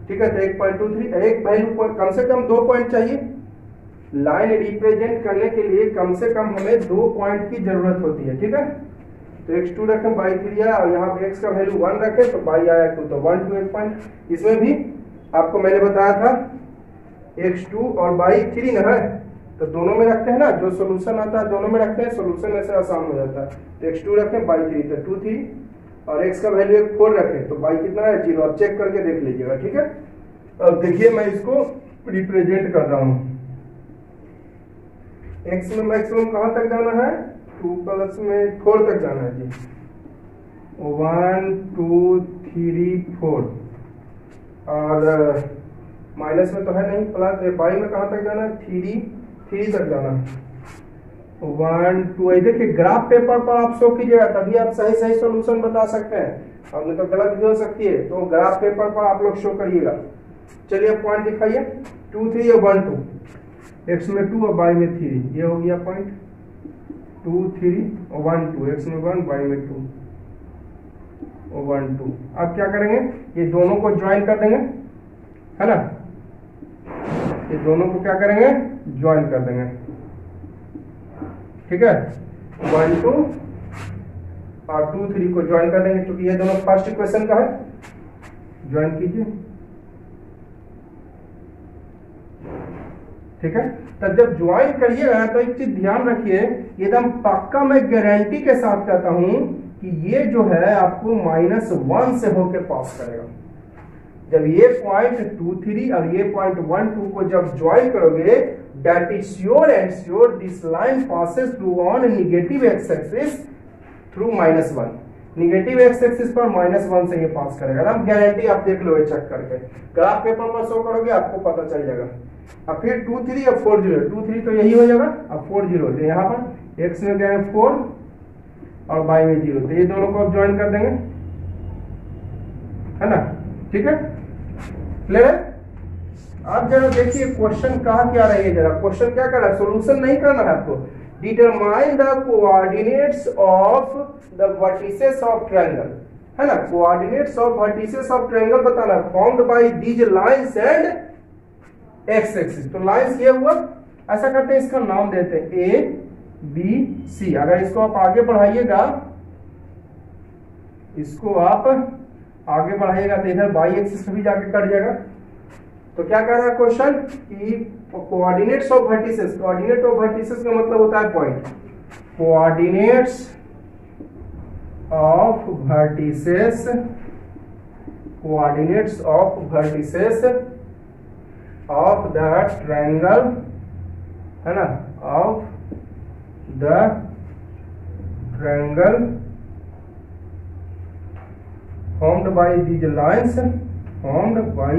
ठीक है। तो 1.23, एक वैल्यू कम से कम 2 पॉइंट चाहिए। लाइन रिप्रेजेंट करने के लिए कम से कम हमें 2 पॉइंट की जरूरत होती है, ठीक है। तो x2 रखें, y3 आया, और यहाँ पे x का वैल्यू 1 रखें तो y आया 2, तो 1 2 1 पॉइंट। इसमें भी आपको मैंने बताया था x2 और y3 ना है, तो दोनों में रखते हैं ना, जो सोल्यूशन आता है दोनों में रखते हैं, सोल्यूशन ऐसे आसान हो जाता है। तो x2 रखें, y3, तो 2 3, और x का वैल्यू 4 रखें, तो y कितना है 0। आप चेक करके देख लीजिएगा, ठीक है। अब देखिए मैं इसको रिप्रेजेंट कर रहा हूँ, एक्स में मैक्सिमम कहाँ तक जाना है, 2 प्लस में 4 तक जाना है जी, 1 2 3 4, और माइनस में तो है नहीं, प्लस बाई में कहाँ तक जाना है, 3 तक जाना है, 1 2। देखिए ग्राफ पेपर पर आप शो कीजिएगा तभी आप सही सही सॉल्यूशन बता सकते हैं, और नहीं तो गलत भी हो सकती है, तो ग्राफ पेपर पर आप लोग शो करिएगा। चलिए पॉइंट दिखाइए, 2 3 और 1 2, एक्स में 2 और बाई में 3, ये हो गया पॉइंट, 2 3 और 1 2, एक्स में 1 बाई में 2 और 1 2। अब क्या करेंगे, ये दोनों को ज्वाइन कर देंगे, है ना, ये दोनों को क्या करेंगे, ज्वाइन कर देंगे, ठीक है, 1 2 और 2 3 को ज्वाइन कर देंगे, क्योंकि ये दोनों फर्स्ट इक्वेशन का है, ज्वाइन कीजिए, ठीक है। तब जब ज्वाइन करिएगा तो एक चीज ध्यान रखिए, एकदम पक्का मैं गारंटी के साथ कहता हूं कि ये जो है आपको -1 से होकर पास करेगा। जब ये पॉइंट 2 3 और ये पॉइंट 1 2 को जब ज्वाइन करोगे, that is sure and sure this line passes through on negative x axis through -1, negative x axis पर -1 से ये पास करेगा, हम गारंटी, आप देख लो चेक करके, ग्राफ पेपर पर शो करोगे आपको पता चल जाएगा। अब फिर 2 3 और 4 0, 2 3 तो यही हो जाएगा, अब 4 0, तो यहाँ पर एक्स में क्या है 4 और बाई में 0, तो ये दोनों को अब ज्वाइन कर देंगे, है ना, ठीक है, क्लियर है। आप जरा देखिए क्वेश्चन कहा क्या रही है, जरा क्वेश्चन क्या कर रहा है, सोल्यूशन नहीं करना है आपको, determine the coordinates of the vertices of triangle, है ना, coordinates of vertices of triangle बताना, formed by these lines and X axis. तो लाइंस ये हुआ, ऐसा करते हैं इसका नाम देते हैं ए बी सी। अगर इसको आप आगे बढ़ाइएगा, इसको आप आगे बढ़ाइएगा तो इधर बाई एक्सिस भी जाके कट जाएगा। तो क्या कह रहा है क्वेश्चन कि coordinates of vertices, coordinate of vertices का मतलब होता है point, coordinates of vertices, coordinates of vertices of the triangle, है ना, of the triangle formed by these lines, formed by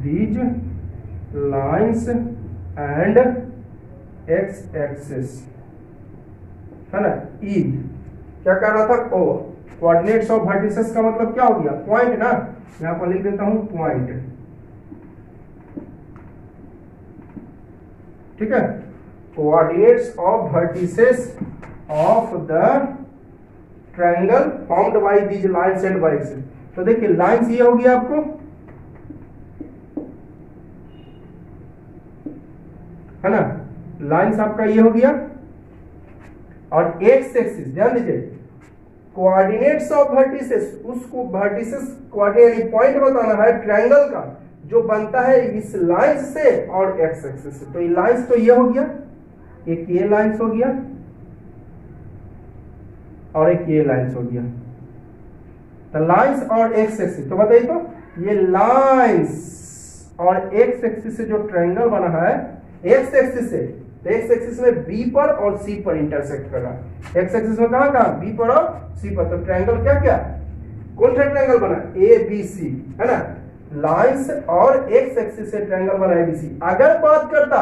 these lines and x axis, है ना, is क्या कर रहा था, ओ कोऑर्डिनेट्स ऑफ वर्टिसेस का मतलब क्या हो गया, पॉइंट ना, यहां पर लिख देता हूं पॉइंट, ठीक है, coordinates of vertices of the triangle formed by these lines and by axis. तो देखिए लाइंस ये हो गया आपको, है ना, लाइंस आपका ये हो गया, और एक्स एक्सिस ध्यान दीजिए, कोऑर्डिनेट्स ऑफ वर्टिसेस, उसको वर्टिसेस कोऑर्डिनेट पॉइंट बताना है ट्रायंगल का जो बनता है इस लाइन से और एक्स एक्सिस से। तो ये लाइंस तो ये हो गया, एक ये लाइंस हो गया और एक ये लाइंस हो गया, तो लाइंस और एक्स एक्सिस। तो बताइए तो ये लाइंस और एक्स एक्सिस से जो ट्रायंगल बना है, एक्स एक्सिस से, तो एक्स एक्सिस में बी पर और सी पर इंटरसेक्ट कर रहा है, एक्स एक्सिस में कहां कहां, बी पर और सी पर। तो ट्रायंगल क्या क्या, कौन सा ट्रायंगल बना, ए बी सी, है ना, लाइंस और एक्स एक्सिस से ट्रायंगल बना एबीसी। अगर बात करता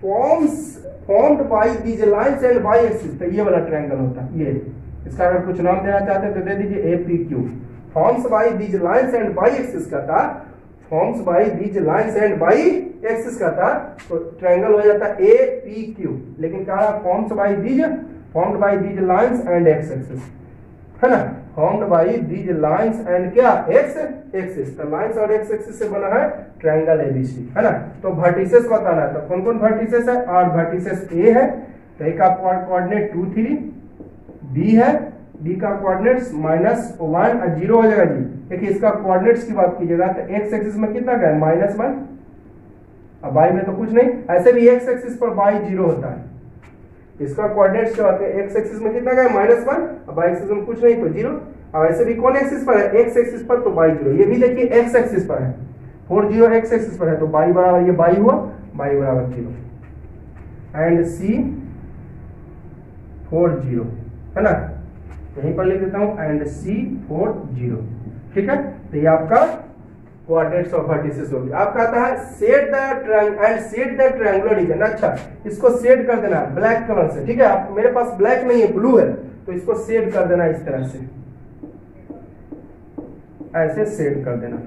formed by these lines and by axis, तो ये वाला ट्रायंगल होता, ये इसका अगर कुछ नाम देना चाहते हैं तो दे दीजिए APQ, forms by these lines and by axis का था, forms by these lines and by axis का था, तो ट्रायंगल हो जाता APQ। लेकिन कह रहा formed by these lines and X axis, है ना, formed by these lines and क्या एक्स एक्सिस। तो लाइंस और एक्स एक्सिस से बना है ट्रायंगल ABC, है ना। तो वर्टिसेस बताना है, तो कौन कौन वर्टिसेस है, और वर्टिसेस A है, तो A का कोऑर्डिनेट 2 3, बी है, बी का कोऑर्डिनेट्स -1 और 0 हो जाएगा जी। देखिए इसका कोऑर्डिनेट्स की बात कीजिएगा तो एक्स एक्सिस में कितना गया, -1, अब बाई में तो कुछ नहीं, ऐसे भी एक्स एक्सिस पर बाई 0 होता है, इसका कोऑर्डिनेट्स क्या होते हैं, एक्स एक्सिस में कितना गया -1, अब बाई एक्सिस में कुछ नहीं तो 0। अब ऐसे भी कौन एक्सिस पर है, एक्स एक्सिस पर, तो बाई 0, ये भी देखिए एक्स एक्सिस पर है, 4 0 एक्स एक्सिस पर है, तो बाई बराबर ये बाई हुआ, बाई बराबर 0। एंड C40 है ना, यहीं पर लिख देता हूं एंड C40। ठीक है, तो ये आपका कोऑर्डिनेट्स ऑफ वर्टिसेस हो गया। आपका आता है set the triangle and set the triangular region. अच्छा, इसको सेट कर देना ब्लैक कलर से। ठीक है, आप मेरे पास ब्लैक नहीं है, ब्लू है, तो इसको सेट कर देना इस तरह से, ऐसे सेट कर देना।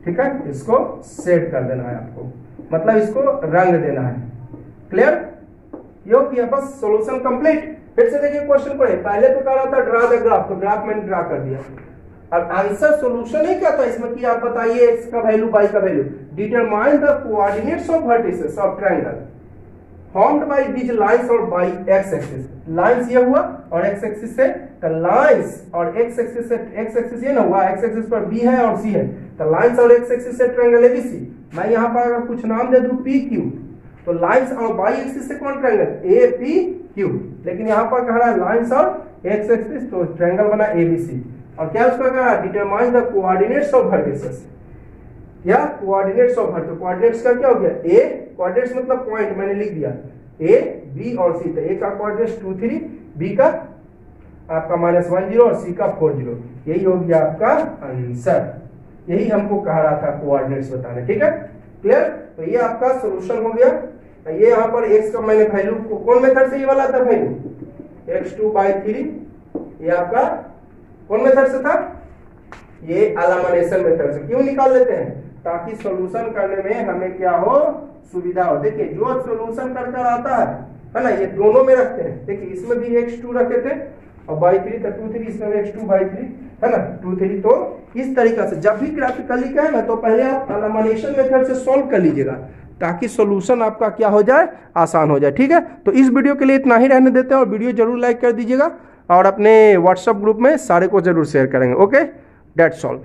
ठीक है, इसको सेट कर देना है आपको, मतलब इसको रंग देना है। क्लियर, ये हो गया, बस सॉल्यूशन कंप्लीट। फिर से देखिए क्वेश्चन पढ़े, पहले तो कह रहा था ड्रा द ग्राफ, तो ग्राफ मैंने ड्रा कर दिया। अब आंसर सॉल्यूशन नहीं क्या था इसमें कि आप बताइए x का वैल्यू y का value, determine the coordinates of vertices of triangle formed by these lines और बाय x एक्सिस। लाइंस ये हुआ और x एक्सिस से तो लाइंस और x एक्सिस से, x एक्सिस ये ना हुआ, x एक्सिस पर b है और c है, तो लाइंस और x एक्सिस से ट्रायंगल ABC। मैं यहां पर अगर कुछ नाम दे दूं PQ, तो लाइंस और y एक्सिस से कौन ट्रायंगल APQ, लेकिन यहां पर कह रहा है लाइंस और x एक्सिस, तो ट्रायंगल बना ABC। और क्या उसका कहा, determine the coordinates of vertices, या कोऑर्डिनेट्स ऑफ वर्टिसेस। कोऑर्डिनेट्स का क्या हो गया, ए कोऑर्डिनेट्स मतलब पॉइंट, मैंने लिख दिया ए बी और सी, तो ए का कोऑर्डिनेट्स 2 3, बी का आपका -10 और सी का 40। यही हो गया आपका आंसर, यही हमको कहा रहा था कोऑर्डिनेट्स बताने। ठीक है, क्लियर, तो ये आपका सॉल्यूशन हो गया। ये यहाँ पर x का मैंने वैल्यू कौन मेथड से ये वाला था वैल्यू, x2/3, ये आपका कौन मेथड से था, ये एलिमिनेशन मेथड से। क्यों निकाल लेते हैं, ताकि सॉल्यूशन करने में हमें क्या हो, सुविधा हो। देखिए जो सॉल्यूशन कर कर आता है ना, ये दोनों में रखते हैं। देखिए इसमें भी x2 रखे थे और by3 तो 2 3, इसमें भी x2/3 है ना 2 3। तो इस तरीका से जब भी ग्राफिकली का है ना, तो पहले आप एलिमिनेशन मेथड से सॉल्व कर लीजिएगा, ताकि सॉल्यूशन आपका क्या हो जाए, आसान हो जाए। ठीक है, तो इस वीडियो के लिए इतना ही रहने देते हैं, और वीडियो जरूर लाइक कर दीजिएगा और अपने व्हाट्सएप ग्रुप में सारे को जरूर शेयर करेंगे। Okay, that's all.